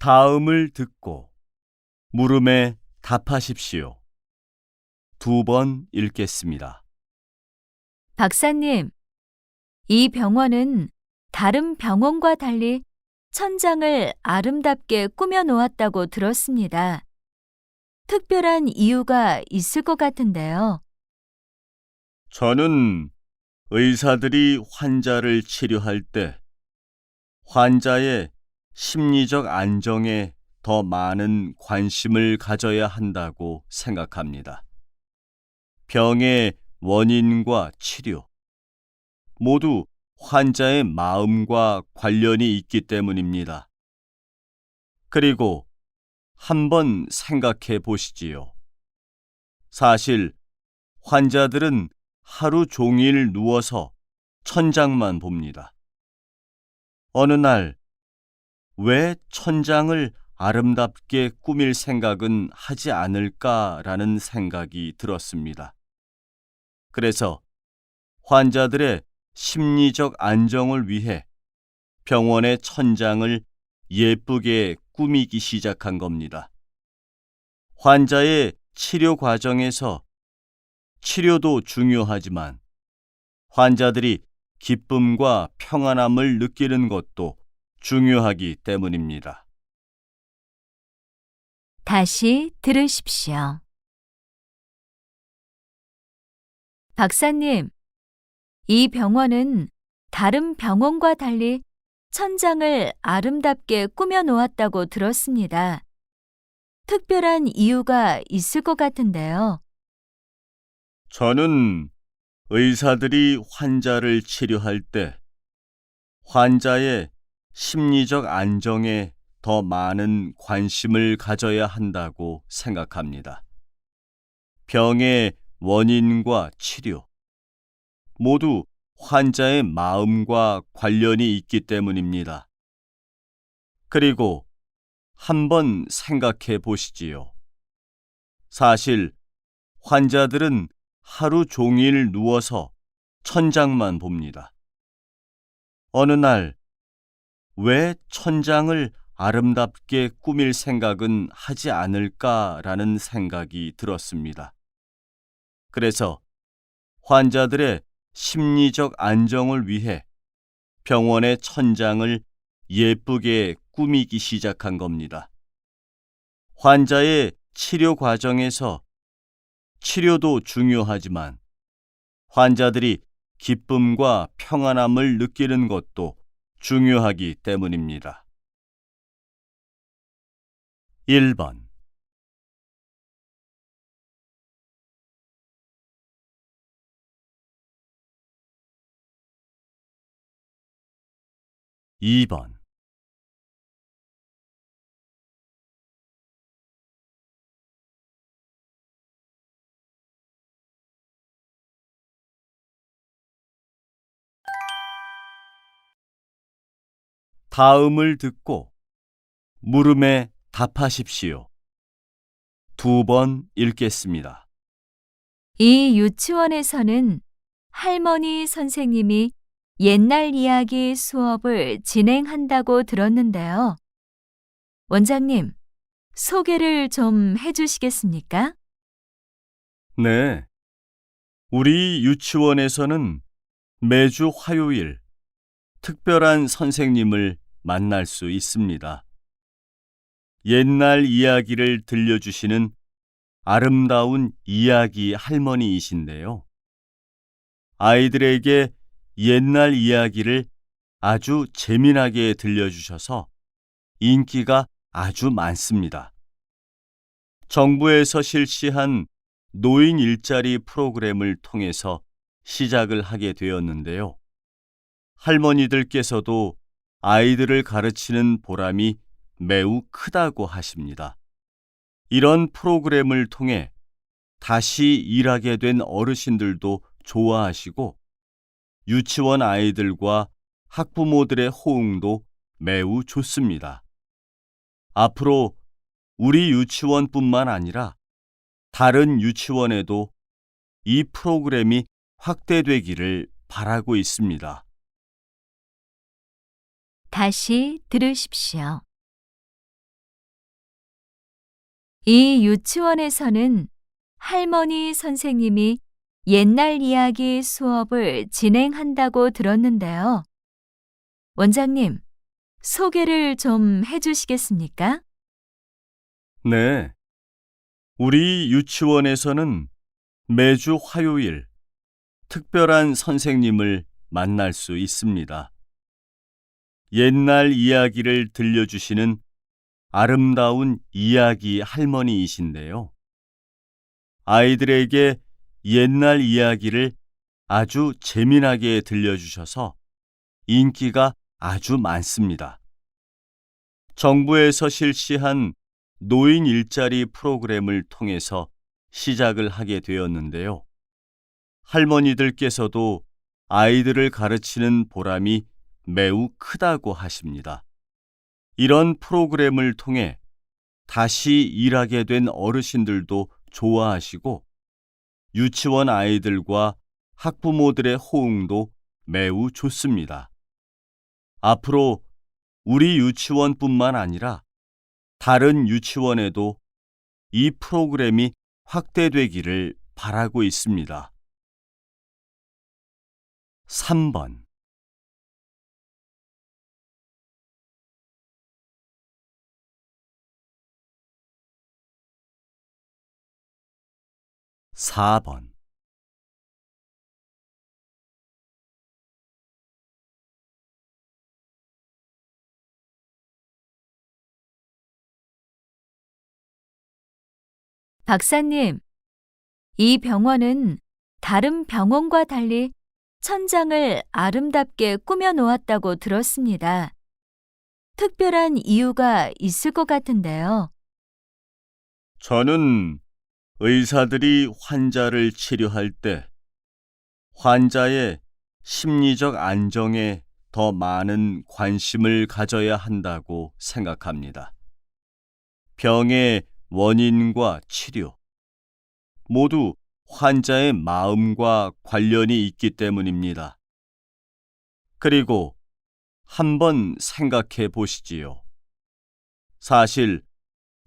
다음을 듣고 물음에 답하십시오. 2번 읽겠습니다. 박사님, 이 병원은 다른 병원과 달리 천장을 아름답게 꾸며 놓았다고 들었습니다. 특별한 이유가 있을 것 같은데요. 저는 의사들이 환자를 치료할 때 환자의 심리적 안정에 더 많은 관심을 가져야 한다고 생각합니다. 병의 원인과 치료 모두 환자의 마음과 관련이 있기 때문입니다. 그리고 한번 생각해 보시지요. 사실 환자들은 하루 종일 누워서 천장만 봅니다. 어느 날, 왜 천장을 아름답게 꾸밀 생각은 하지 않을까라는 생각이 들었습니다. 그래서 환자들의 심리적 안정을 위해 병원의 천장을 예쁘게 꾸미기 시작한 겁니다. 환자의 치료 과정에서 치료도 중요하지만 환자들이 기쁨과 평안함을 느끼는 것도 중요하기 때문입니다. 다시 들으십시오. 박사님, 이 병원은 다른 병원과 달리 천장을 아름답게 꾸며 놓았다고 들었습니다. 특별한 이유가 있을 것 같은데요. 저는 의사들이 환자를 치료할 때 환자의 심리적 안정에 더 많은 관심을 가져야 한다고 생각합니다. 병의 원인과 치료 모두 환자의 마음과 관련이 있기 때문입니다. 그리고 한번 생각해 보시지요. 사실 환자들은 하루 종일 누워서 천장만 봅니다. 어느 날, 왜 천장을 아름답게 꾸밀 생각은 하지 않을까라는 생각이 들었습니다. 그래서 환자들의 심리적 안정을 위해 병원의 천장을 예쁘게 꾸미기 시작한 겁니다. 환자의 치료 과정에서 치료도 중요하지만 환자들이 기쁨과 평안함을 느끼는 것도 중요하기 때문입니다. 1번 2번 다음을 듣고 물음에 답하십시오. 2번 읽겠습니다. 이 유치원에서는 할머니 선생님이 옛날 이야기 수업을 진행한다고 들었는데요. 원장님, 소개를 좀 해주시겠습니까? 네, 우리 유치원에서는 매주 화요일 특별한 선생님을 만날 수 있습니다. 옛날 이야기를 들려주시는 아름다운 이야기 할머니이신데요. 아이들에게 옛날 이야기를 아주 재미나게 들려주셔서 인기가 아주 많습니다. 정부에서 실시한 노인 일자리 프로그램을 통해서 시작을 하게 되었는데요. 할머니들께서도 아이들을 가르치는 보람이 매우 크다고 하십니다. 이런 프로그램을 통해 다시 일하게 된 어르신들도 좋아하시고 유치원 아이들과 학부모들의 호응도 매우 좋습니다. 앞으로 우리 유치원뿐만 아니라 다른 유치원에도 이 프로그램이 확대되기를 바라고 있습니다. 다시 들으십시오. 이 유치원에서는 할머니 선생님이 옛날 이야기 수업을 진행한다고 들었는데요. 원장님, 소개를 좀 해주시겠습니까? 네. 우리 유치원에서는 매주 화요일 특별한 선생님을 만날 수 있습니다. 옛날 이야기를 들려주시는 아름다운 이야기 할머니이신데요. 아이들에게 옛날 이야기를 아주 재미나게 들려주셔서 인기가 아주 많습니다. 정부에서 실시한 노인 일자리 프로그램을 통해서 시작을 하게 되었는데요. 할머니들께서도 아이들을 가르치는 보람이 매우 크다고 하십니다. 이런 프로그램을 통해 다시 일하게 된 어르신들도 좋아하시고 유치원 아이들과 학부모들의 호응도 매우 좋습니다. 앞으로 우리 유치원뿐만 아니라 다른 유치원에도 이 프로그램이 확대되기를 바라고 있습니다. 3번. 4번. '박사님, 이 병원은 다른 병원과 달리 천장을 아름답게 꾸며 놓았다고 들었습니다. 특별한 이유가 있을 것 같은데요. 저는 의사들이 환자를 치료할 때 환자의 심리적 안정에 더 많은 관심을 가져야 한다고 생각합니다. 병의 원인과 치료 모두 환자의 마음과 관련이 있기 때문입니다. 그리고 한번 생각해 보시지요. 사실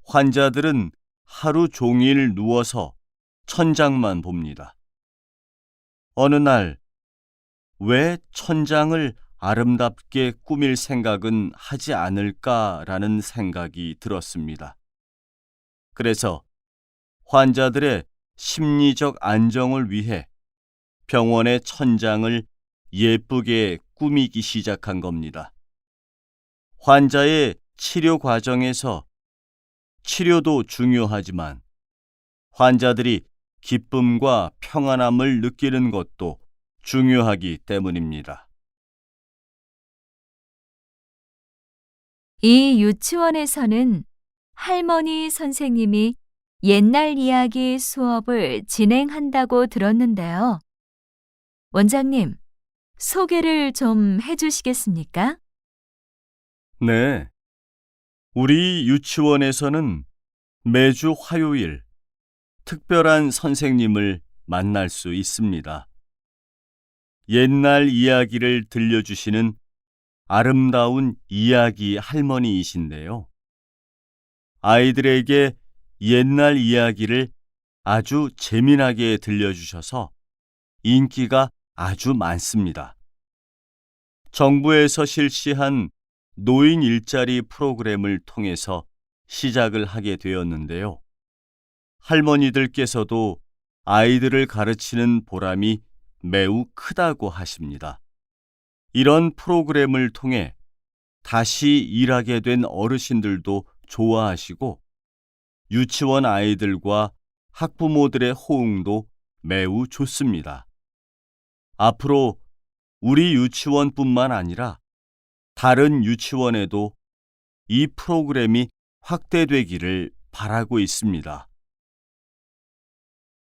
환자들은 하루 종일 누워서 천장만 봅니다. 어느 날, 왜 천장을 아름답게 꾸밀 생각은 하지 않을까라는 생각이 들었습니다. 그래서 환자들의 심리적 안정을 위해 병원의 천장을 예쁘게 꾸미기 시작한 겁니다. 환자의 치료 과정에서 치료도 중요하지만 환자들이 기쁨과 평안함을 느끼는 것도 중요하기 때문입니다. 이 유치원에서는 할머니 선생님이 옛날 이야기 수업을 진행한다고 들었는데요. 원장님, 소개를 좀 해주시겠습니까? 네. 우리 유치원에서는 매주 화요일 특별한 선생님을 만날 수 있습니다. 옛날 이야기를 들려주시는 아름다운 이야기 할머니이신데요. 아이들에게 옛날 이야기를 아주 재미나게 들려주셔서 인기가 아주 많습니다. 정부에서 실시한 노인 일자리 프로그램을 통해서 시작을 하게 되었는데요. 할머니들께서도 아이들을 가르치는 보람이 매우 크다고 하십니다. 이런 프로그램을 통해 다시 일하게 된 어르신들도 좋아하시고 유치원 아이들과 학부모들의 호응도 매우 좋습니다. 앞으로 우리 유치원뿐만 아니라 다른 유치원에도 이 프로그램이 확대되기를 바라고 있습니다.